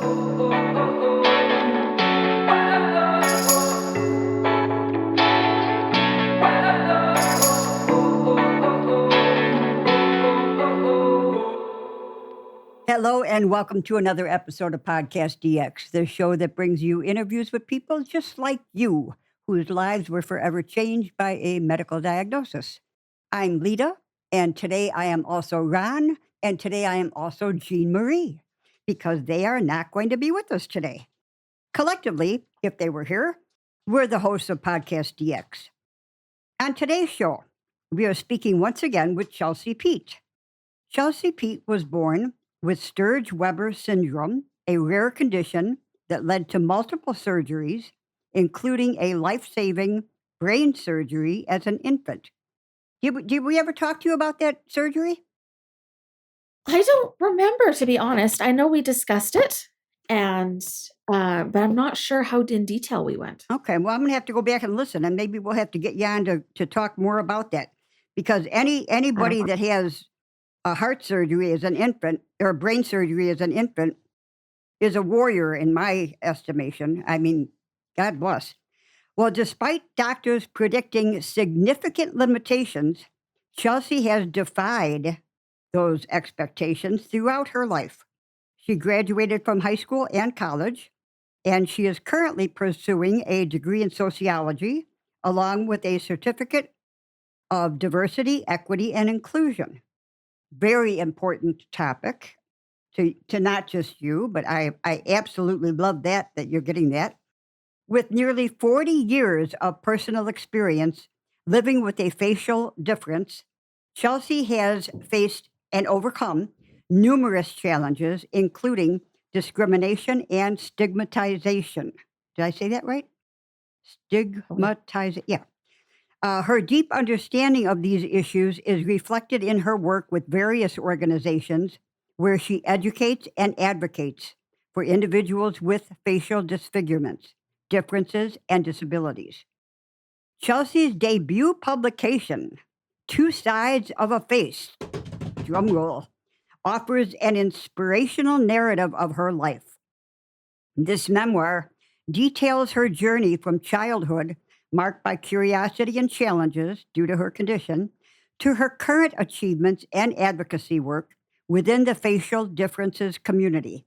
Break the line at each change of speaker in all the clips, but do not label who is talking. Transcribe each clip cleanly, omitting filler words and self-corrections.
Hello and welcome to another episode of PodcastDX, the show that brings you interviews with people just like you, whose lives were forever changed by a medical diagnosis. I'm Lita, and today I am also Ron, and today I am also Jean Marie, because they are not going to be with us today. Collectively, if they were here, we're the hosts of PodcastDX. On today's show, we are speaking once again with Chelsey Peat. Chelsey Peat was born with Sturge-Weber syndrome, a rare condition that led to multiple surgeries, including a life-saving brain surgery as an infant. Did we ever talk to you about that surgery?
I don't remember, to be honest. I know we discussed it, and but I'm not sure how in detail we went.
Okay, well, I'm going to have to go back and listen, and maybe we'll have to get you on to talk more about that. Because anybody that has a heart surgery as an infant or brain surgery as an infant is a warrior in my estimation. I mean, God bless. Well, despite doctors predicting significant limitations, Chelsey has defied those expectations throughout her life. She graduated from high school and college, and she is currently pursuing a degree in sociology along with a certificate of diversity, equity, and inclusion. Very important topic to not just you, but I absolutely love that you're getting that. With nearly 40 years of personal experience living with a facial difference, Chelsey has faced and overcome numerous challenges, including discrimination and stigmatization. Did I say that right? Stigmatization. Yeah. Her deep understanding of these issues is reflected in her work with various organizations where she educates and advocates for individuals with facial disfigurements, differences, and disabilities. Chelsey's debut publication, Two Sides of a Face, drumroll, offers an inspirational narrative of her life. This memoir details her journey from childhood, marked by curiosity and challenges due to her condition, to her current achievements and advocacy work within the facial differences community.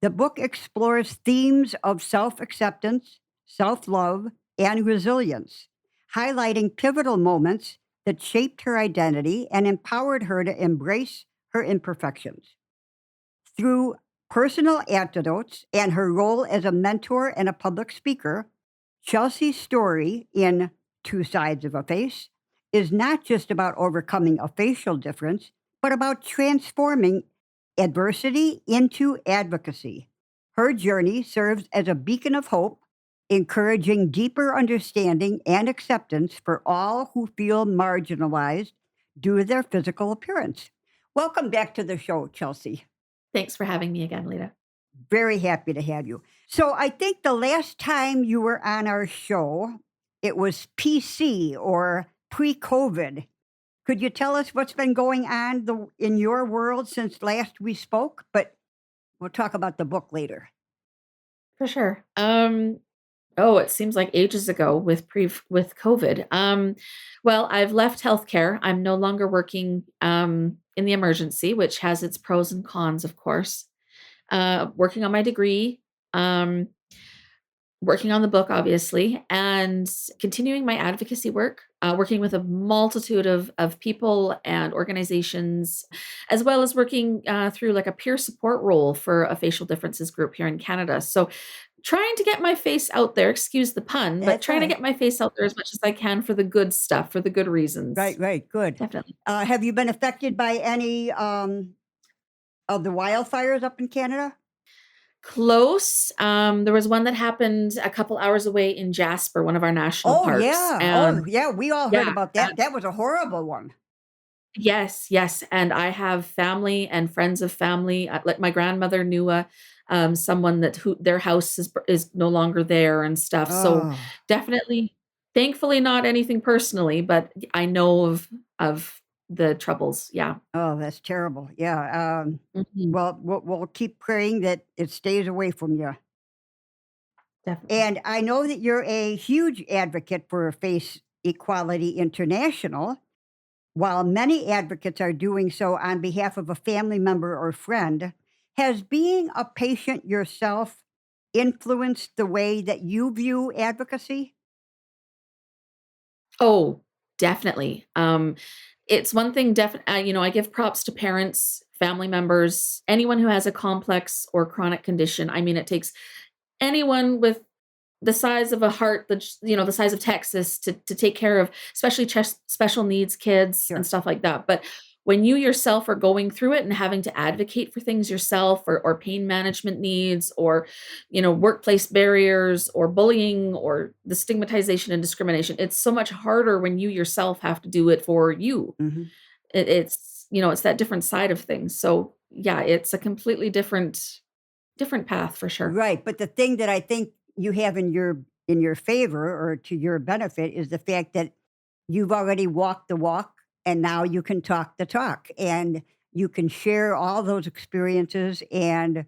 The book explores themes of self acceptance, self love, and resilience, highlighting pivotal moments that shaped her identity and empowered her to embrace her imperfections. Through personal anecdotes and her role as a mentor and a public speaker, Chelsey's story in Two Sides of a Face is not just about overcoming a facial difference, but about transforming adversity into advocacy. Her journey serves as a beacon of hope, encouraging deeper understanding and acceptance for all who feel marginalized due to their physical appearance. Welcome back to the show, Chelsey.
Thanks for having me again, Lita.
Very happy to have you. So I think the last time you were on our show, it was PC or pre-COVID. Could you tell us what's been going on in your world since last we spoke? But we'll talk about the book later.
For sure. It seems like ages ago with COVID. Well, I've left healthcare. I'm no longer working in the emergency, which has its pros and cons, of course. Working on my degree, working on the book, obviously, and continuing my advocacy work, working with a multitude of people and organizations, as well as working through like a peer support role for a facial differences group here in Canada. So trying to get my face out there, excuse the pun, but
That's
trying to
right.
get my face out there as much as I can for the good stuff, for the good reasons.
Right, good.
Definitely.
Have you been affected by any of the wildfires up in Canada?
Close. There was one that happened a couple hours away in Jasper, one of our national parks.
Yeah, we all heard
Yeah,
about that. That was a horrible one.
yes, and I have family and friends of family. Like my grandmother knew someone who their house is no longer there and stuff. So definitely, thankfully, not anything personally, but I know of the troubles. Yeah.
Oh, that's terrible. Yeah.
Mhm.
Well, we'll keep praying that it stays away from you.
Definitely.
And I know that you're a huge advocate for Face Equality International. While many advocates are doing so on behalf of a family member or friend, has being a patient yourself influenced the way that you view advocacy?
Oh, definitely. It's one thing, I give props to parents, family members, anyone who has a complex or chronic condition. I mean, it takes anyone with the size of a heart, the size of Texas to take care of, especially special needs kids and
Sure.
stuff like that. But when you yourself are going through it and having to advocate for things yourself, or pain management needs, or workplace barriers, or bullying, or the stigmatization and discrimination, it's so much harder when you yourself have to do it for you.
Mhm.
It's that different side of things. So yeah, it's a completely different path for sure.
Right, but the thing that I think you have in your favor or to your benefit is the fact that you've already walked the walk and now you can talk the talk and you can share all those experiences and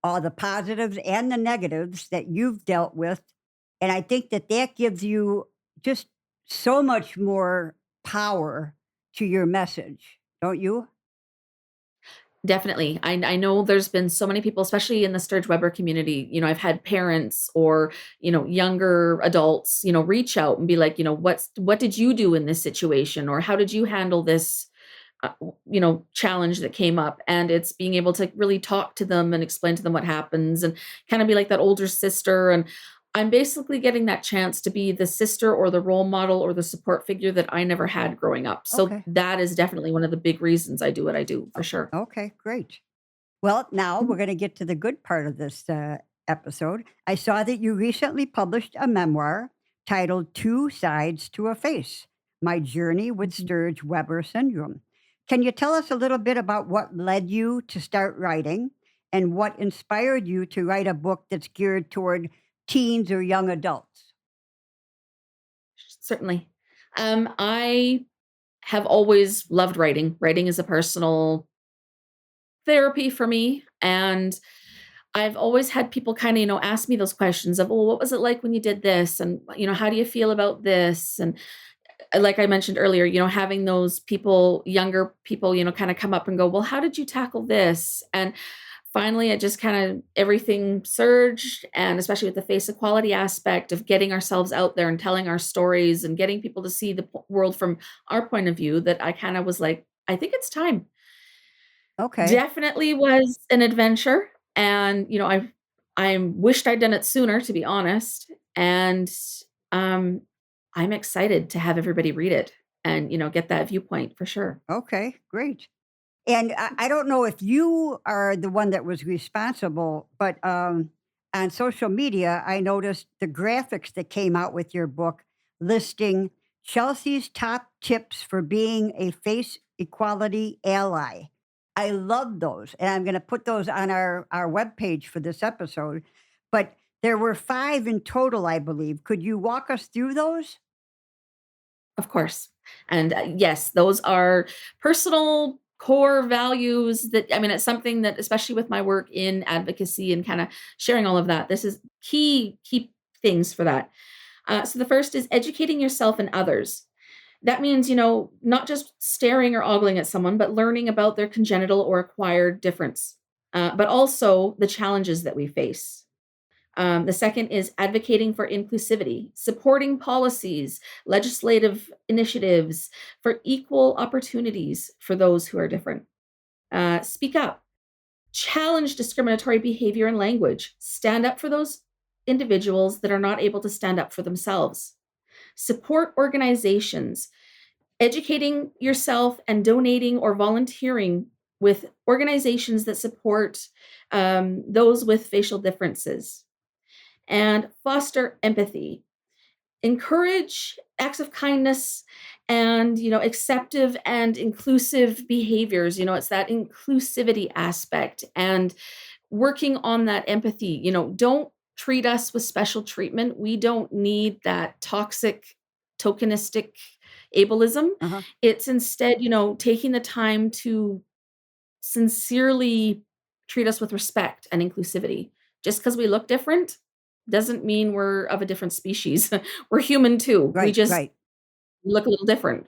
all the positives and the negatives that you've dealt with. And I think that that gives you just so much more power to your message, don't you?
Definitely. I know there's been so many people, especially in the Sturge-Weber community. I've had parents or, younger adults, reach out and be like, what did you do in this situation? Or how did you handle this, challenge that came up? And it's being able to really talk to them and explain to them what happens and kind of be like that older sister. And I'm basically getting that chance to be the sister or the role model or the support figure that I never had growing up. So
Okay.
that is definitely one of the big reasons I do what I do for sure.
Okay, great. Well, now we're going to get to the good part of this episode. I saw that you recently published a memoir titled Two Sides to a Face: My Journey with
Mhm.
Sturge Weber Syndrome. Can you tell us a little bit about what led you to start writing and what inspired you to write a book that's geared toward teens or young adults?
Certainly. I have always loved writing. Writing is a personal therapy for me. And I've always had people kind of, ask me those questions of, well, what was it like when you did this? And, how do you feel about this? And like I mentioned earlier, having those people, younger people, kind of come up and go, well, how did you tackle this? And finally, it just kind of everything surged. And especially with the face equality aspect of getting ourselves out there and telling our stories and getting people to see the world from our point of view, that I kind of was like, I think it's time.
Okay.
Definitely was an adventure. And, I wished I'd done it sooner, to be honest. And um, I'm excited to have everybody read it and, get that viewpoint for sure.
Okay, great. And I don't know if you are the one that was responsible, but on social media, I noticed the graphics that came out with your book listing Chelsea's top tips for being a face equality ally. I love those. And I'm going to put those on our webpage for this episode. But there were five in total, I believe. Could you walk us through those?
Of course. And yes, those are personal core values that, I mean, it's something that, especially with my work in advocacy and kind of sharing all of that, this is key things for that. So the first is educating yourself and others. That means, not just staring or ogling at someone, but learning about their congenital or acquired difference, but also the challenges that we face. The second is advocating for inclusivity, supporting policies, legislative initiatives for equal opportunities for those who are different. Speak up, challenge discriminatory behavior and language, stand up for those individuals that are not able to stand up for themselves. Support organizations, educating yourself and donating or volunteering with organizations that support those with facial differences, and foster empathy, encourage acts of kindness and acceptive and inclusive behaviors. It's that inclusivity aspect and working on that empathy. Don't treat us with special treatment. We don't need that toxic, tokenistic, ableism.
Uh-huh.
It's instead, taking the time to sincerely treat us with respect and inclusivity. Just because we look different doesn't mean we're of a different species. We're human too. We
Right,
just
right.
look a little different.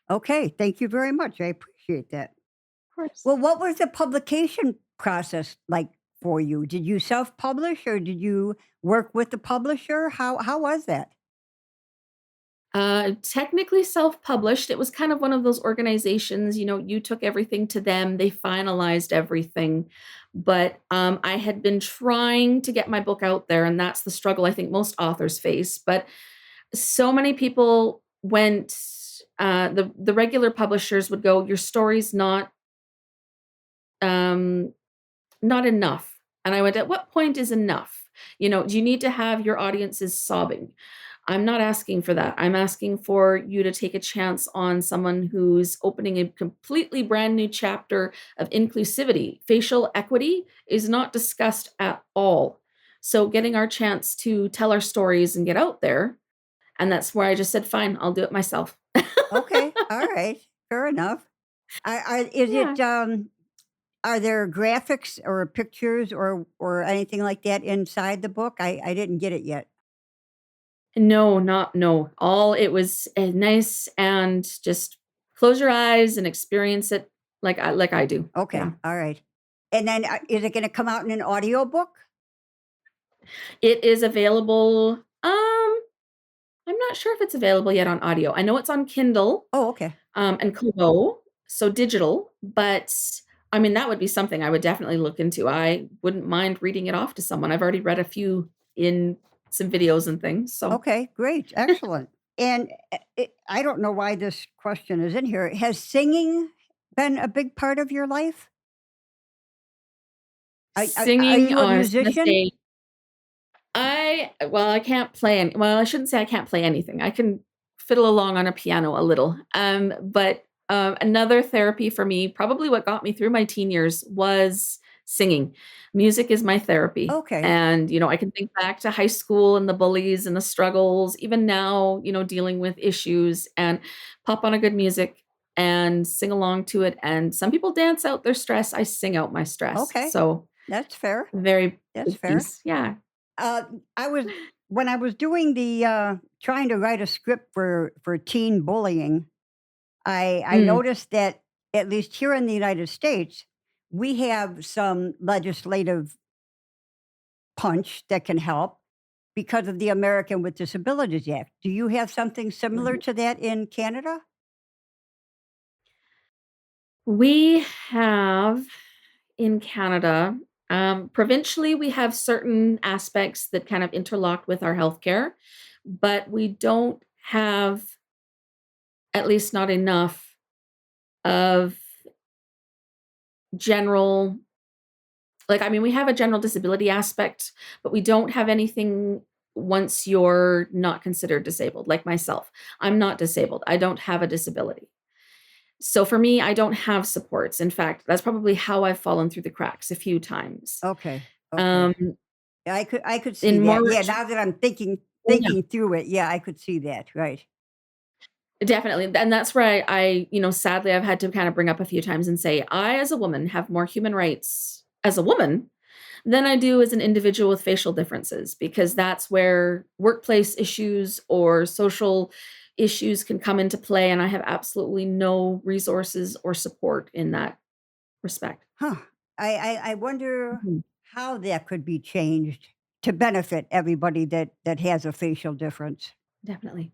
Okay, thank you very much. I appreciate that.
Of course.
Well, what was the publication process like for you? Did you self-publish or did you work with the publisher? How was that?
Technically self-published. It was kind of one of those organizations, you took everything to them, they finalized everything. But I had been trying to get my book out there, and that's the struggle I think most authors face. But so many people went, the regular publishers would go, your story's um, not enough. And I went, at what point is enough? Do you need to have your audiences sobbing? I'm not asking for that. I'm asking for you to take a chance on someone who's opening a completely brand new chapter of inclusivity. Facial equity is not discussed at all. So, getting our chance to tell our stories and get out there. And that's where I just said, fine, I'll do it myself.
Okay, all right, fair enough. Is
Yeah.
it are there graphics or pictures or anything like that inside the book? I didn't get it yet.
No, not no. All it was nice and just close your eyes and experience it like I do. Yeah.
Okay, all right. And then is it going to come out in an audiobook?
It is available. I'm not sure if it's available yet on audio. I know it's on Kindle,
Oh, okay.
and Kobo, so digital, but I mean, that would be something I would definitely look into. I wouldn't mind reading it off to someone. I've already read a few in some videos and things, so
Okay, great, excellent. And I don't know why this question is in here. Has singing been a big part of your life? Are
singing,
you
oh,
a
I was gonna
musician?
say I can't play I shouldn't say I can't play anything. I can fiddle along on a piano a little. But another therapy for me, probably what got me through my teen years was singing. Music is my therapy.
Okay,
And, I can think back to high school and the bullies and the struggles, even now, dealing with issues and pop on a good music and sing along to it. And some people dance out their stress. I sing out my stress.
okay,
So
that's fair.
very
That's
big
fair.
piece. Yeah.
Uh, I was when I was doing the trying to write a script for teen bullying. I
Mm.
noticed that at least here in the United States, we have some legislative punch that can help because of the American with Disabilities Act. Do you have something similar
Mhm.
to that in Canada?
We have in Canada, provincially, we have certain aspects that kind of interlock with our healthcare, but we don't have, at least not enough, of general, like, I mean, we have a general disability aspect, but we don't have anything once you're not considered disabled, like myself. I'm not disabled. I don't have a disability. So for me, I don't have supports. In fact, that's probably how I've fallen through the cracks a few times.
Okay.
Um,
Okay. Yeah, I could see
in
that.
more
Yeah,
rich
now that I'm thinking
oh, yeah,
thinking through it, yeah, I could see that. Right.
definitely, and that's where sadly, I've had to kind of bring up a few times and say, I, as a woman, have more human rights as a woman than I do as an individual with facial differences, because that's where workplace issues or social issues can come into play, and I have absolutely no resources or support in that respect.
Huh. I wonder
Mhm.
how that could be changed to benefit everybody that has a facial difference.
Definitely.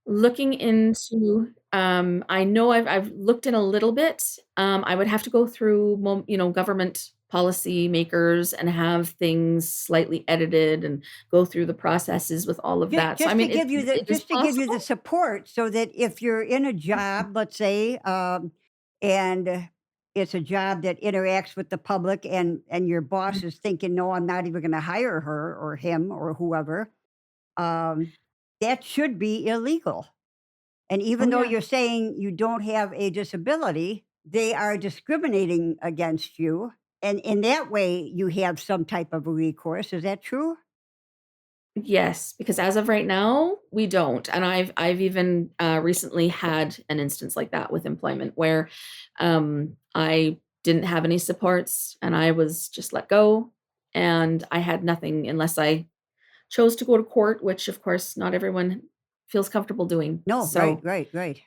Looking into, I know I've looked in a little bit. I would have to go through, government policy makers and have things slightly edited and go through the processes with all of that. So I
Just to
mean,
give you the
it is
just to give you the
possible.
support so that if you're in a job, let's say, and it's a job that interacts with the public and your boss is thinking, "No, I'm not even gonna hire her or him or whoever," um, that should be illegal. And
Oh
even though
yeah.
you're saying you don't have a disability, they are discriminating against you, and in that way, you have some type of a recourse. Is that true?
Yes, because as of right now, we don't, and I've even, recently had an instance like that with employment where, I didn't have any supports and I was just let go, and I had nothing unless I chose to go to court, which of course not everyone feels comfortable doing.
No, right,
So,
right, right.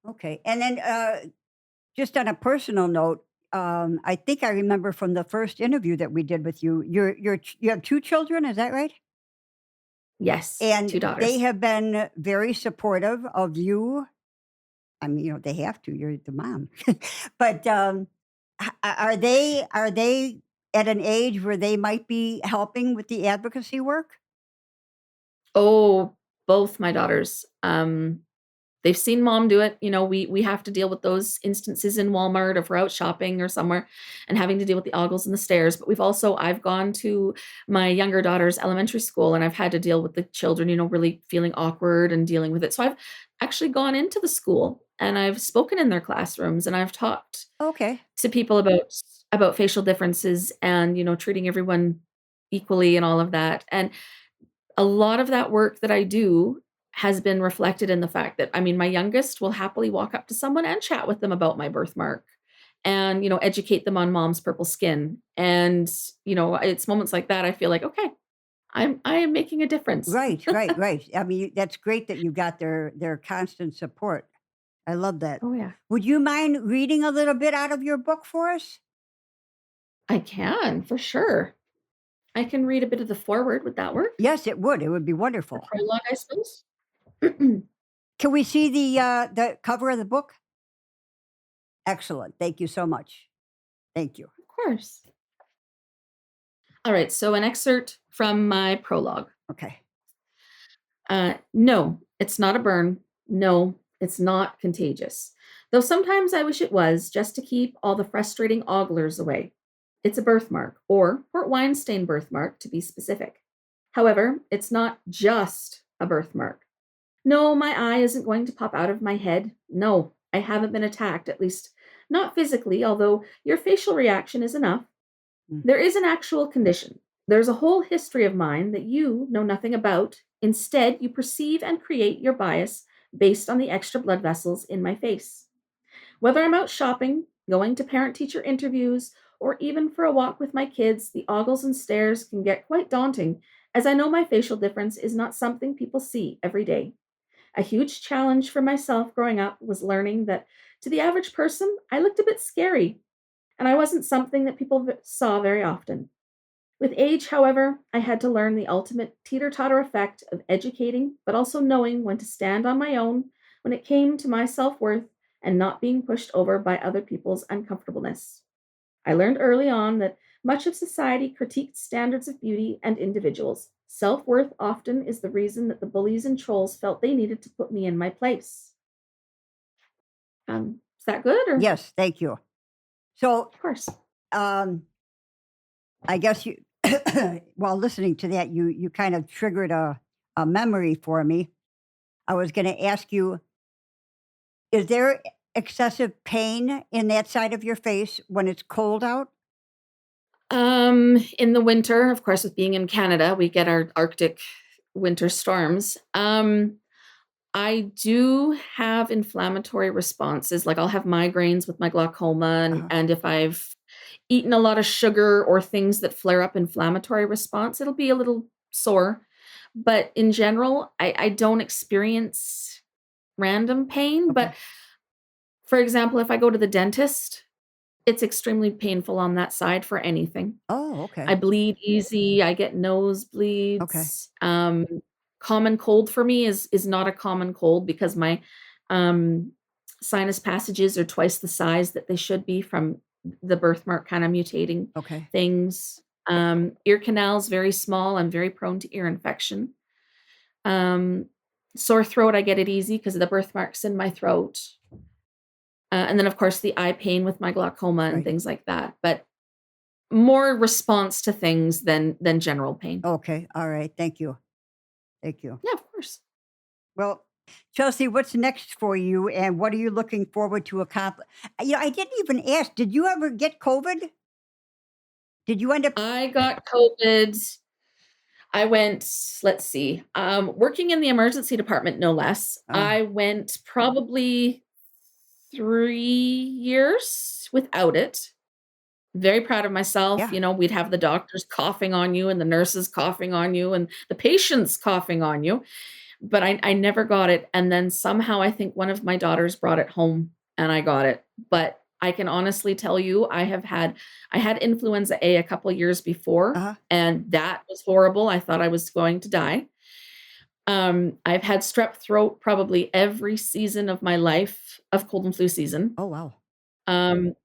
Okay. And then just on a personal note, I think I remember from the first interview that we did with you, you have 2 children, is that right?
yes,
And
2
they
daughters.
have been very supportive of you. I mean, they have to, you're the mom. But, are they at an age where they might be helping with the advocacy work?
Oh, both my daughters. They've seen mom do it. We have to deal with those instances in Walmart if we're out shopping or somewhere and having to deal with the ogles and the stairs. But I've gone to my younger daughter's elementary school and I've had to deal with the children, really feeling awkward and dealing with it. So I've actually gone into the school and I've spoken in their classrooms and I've talked
Okay.
to people about facial differences and, treating everyone equally and all of that. And a lot of that work that I do has been reflected in the fact that, I mean, my youngest will happily walk up to someone and chat with them about my birthmark and, educate them on mom's purple skin. And, it's moments like that I feel like, okay, I am making a difference.
Right, right, right. I mean, that's great that you got their constant support. I love that.
Oh, yeah.
Would you mind reading a little bit out of your book for us?
I can, for sure. I can read a bit of the foreword. Would that work?
Yes, it would. It would be
The
wonderful.
prologue, I suppose? Of
Can we see the cover of the book? Excellent. Thank you so much. Thank you.
course. All right, so an excerpt from my prologue.
Okay.
No, it's not a burn. No, it's not contagious. Though sometimes I wish it was, just to keep all the frustrating oglers away. It's a birthmark, or port wine stain birthmark to be specific. However, it's not just a birthmark. No, my eye isn't going to pop out of my head. No, I haven't been attacked, at least not physically, although your facial reaction is enough.
Mm.
There is an actual condition. There's a whole history of mine that you know nothing about. Instead, you perceive and create your bias based on the extra blood vessels in my face. Whether I'm out shopping, going to parent teacher interviews, or even for a walk with my kids, the ogles and stares can get quite daunting, as I know my facial difference is not something people see every day. A huge challenge for myself growing up was learning that to the average person, I looked a bit scary, and I wasn't something that people saw very often. With age, however, I had to learn the ultimate teeter totter effect of educating, but also knowing when to stand on my own when it came to my self worth and not being pushed over by other people's uncomfortableness. I learned early on that much of society critiqued standards of beauty and individuals. Self worth often is the reason that the bullies and trolls felt they needed to put me in my place. Is that good or?
Yes, thank you. So,
Of course.
um, I guess you while listening to that, you kind of triggered a memory for me. I was gonna ask you, is there excessive pain in that side of your face when it's cold out?
In the winter, of course, with being in Canada, we get our Arctic winter storms. I do have inflammatory responses. Like I'll have migraines with my glaucoma, and,
Uh-huh.
and if I've eaten a lot of sugar or things that flare up inflammatory response, it'll be a little sore. But in general, I don't experience random pain. But
Okay.
for example, if I go to the dentist, it's extremely painful on that side for anything.
Oh,
I
okay.
bleed easy, I get
Okay.
nosebleeds. Common cold for me is not a common cold because my, um, sinus passages are twice the size that they should be from the birthmark kinda mutating
Okay.
things. Ear canal's very small, I'm very prone to ear infection. Um, Sore throat, I get it easy because of the birthmarks in my throat. And then, of course, the eye pain with my glaucoma and
Right.
things like that, but more response to things than general pain.
Okay. All right. Thank you. Thank you.
Yeah, of course.
Well, Chelsea, what's next for you, and what are you looking forward to accomplish? I didn't even ask. Did you ever get COVID? Did you end up?
I got COVID. I went, let's see, working in the emergency department, no less.
Oh,
I went probably 3 years without it. Very proud of myself.
yeah.
We'd have the doctors coughing on you and the nurses coughing on you and the patients coughing on you, but I never got it, and then somehow I think one of my daughters brought it home and I got it, but I can honestly tell you I had influenza A couple years before,
Uh-huh.
and that was horrible. I thought I was going to die. I've had strep throat probably every season of my life of cold and flu season.
Oh, wow.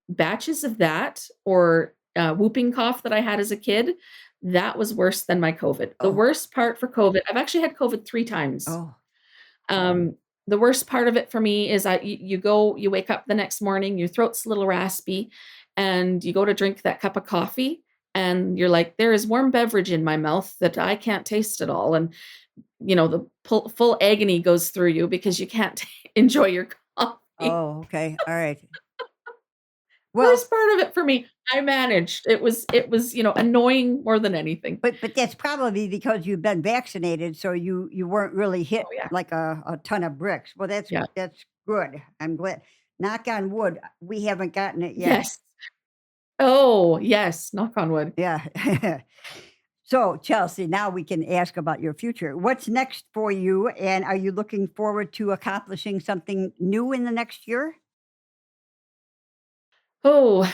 Batches of that or, whooping cough that I had as a kid, that was worse than my COVID. The
Oh,
worst part for COVID, I've actually had COVID 3 times.
oh,
Um, the worst part of it for me is you wake up the next morning, your throat's a little raspy, and you go to drink that cup of coffee, and you're like, "There is warm beverage in my mouth that I can't taste at all," and, the full agony goes through you because you can't enjoy your coffee.
oh, okay. All right. Well,
Worst part of it for me, I managed. It was, annoying more than anything.
but that's probably because you've been vaccinated, so you weren't really hit
Oh, yeah.
like a ton of bricks. Well,
Yeah.
that's good. I'm glad. Knock on wood, we haven't gotten it yet.
Yes. Oh, yes, knock on wood.
Yeah. So, Chelsea, now we can ask about your future. What's next for you, and are you looking forward to accomplishing something new in the next year?
Oh,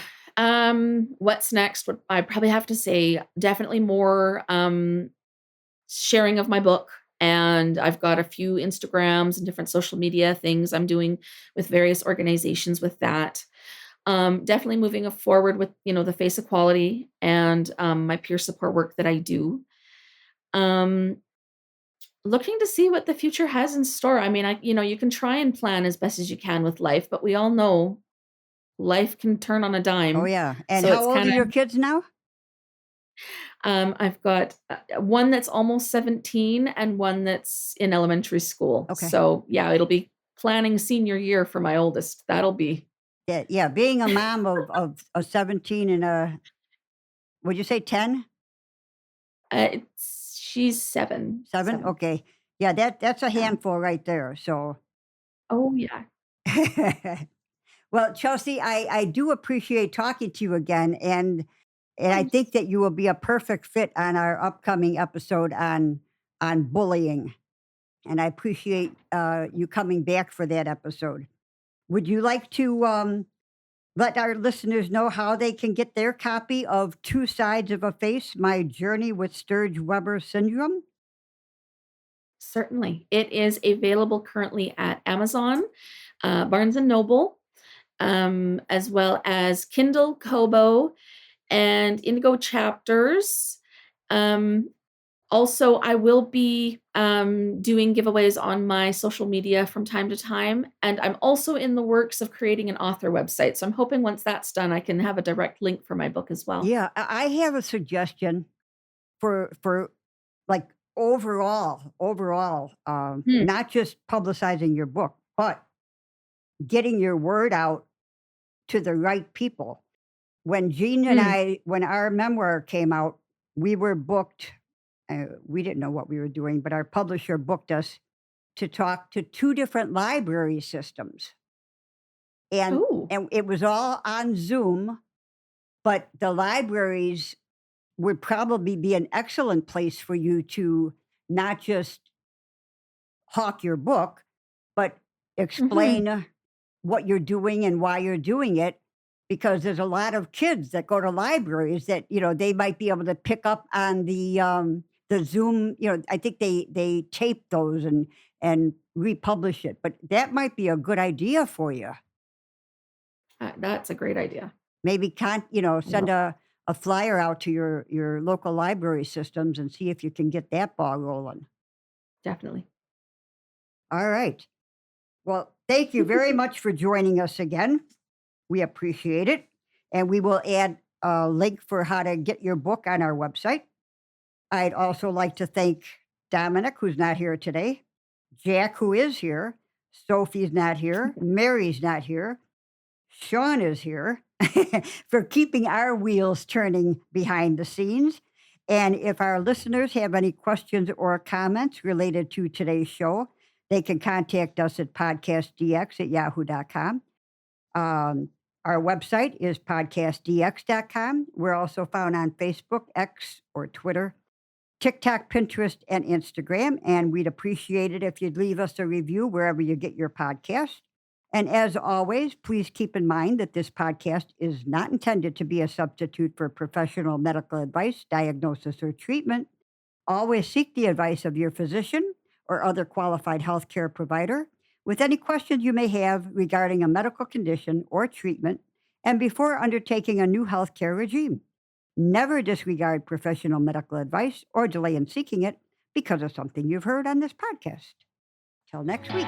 what's next? Would I probably have to say definitely more, sharing of my book, and I've got a few Instagrams and different social media things I'm doing with various organizations with that. Definitely moving forward with, the face equality and, my peer support work that I do. Um, Looking to see what the future has in store. I mean, you can try and plan as best as you can with life, but we all know life can turn on a
Oh,
dime.
yeah. And
So
how
it's
old are
kinda
your kids now?
I've got, one that's almost 17 and one that's in elementary school.
Okay.
So, yeah, it'll be planning senior year for my oldest. That'll be
Yeah, yeah. Being a mom of a 17 and a, would you say 10?
it's she's 7,
7?
7.
Okay. Yeah, that's a
Yeah.
handful right there. So,
Oh, yeah.
well, Chelsea, I do appreciate talking to you again, and I think
Course.
that you will be a perfect fit on our upcoming episode on bullying. And I appreciate you coming back for that episode. Would you like to let our listeners know how they can get their copy of Two Sides of a Face: My Journey with Sturge-Weber Syndrome?
Certainly. It is available currently at Amazon, Barnes& and Noble, as well as Kindle, Kobo, and Indigo Chapters. Um, Also, I will be, doing giveaways on my social media from time to time, and I'm also in the works of creating an author website, so I'm hoping once that's done, I can have a direct link for my book as well.
Yeah, I have a suggestion for like overall,
Hmm.
not just publicizing your book, but getting your word out to the right people. When Jean and
Mm.
when our memoir came out, we were booked. We didn't know what we were doing, but our publisher booked us to talk to two different library systems, and
Oh.
it was all on Zoom. But the libraries would probably be an excellent place for you to not just hawk your book, but
Mhm.
explain what you're doing and why you're doing it. Because there's a lot of kids that go to libraries that they might be able to pick up on the Zoom. I think they tape those and republish it. But that might be a good idea for you.
That's a great idea.
Maybe
I
send
love
a flyer out to your local library systems and see if you can get that ball rolling.
definitely.
All right. Well, thank you very much for joining us again. We appreciate it. And we will add a link for how to get your book on our website. I'd also like to thank Dominic, who's not here today, Jack, who is here, Sophie's not here, Mary's not here, Sean is here for keeping our wheels turning behind the scenes. And if our listeners have any questions or comments related to today's show, they can contact us at podcastdx@yahoo.com. Um, our website is podcastdx.com. We're also found on Facebook, X, or Twitter, TikTok, Pinterest, and Instagram. And we'd appreciate it if you'd leave us a review wherever you get your podcast. And as always, please keep in mind that this podcast is not intended to be a substitute for professional medical advice, diagnosis, or treatment. Always seek the advice of your physician or other qualified healthcare provider with any questions you may have regarding a medical condition or treatment and before undertaking a new healthcare regime. Never disregard professional medical advice or delay in seeking it because of something you've heard on this podcast. Till next week.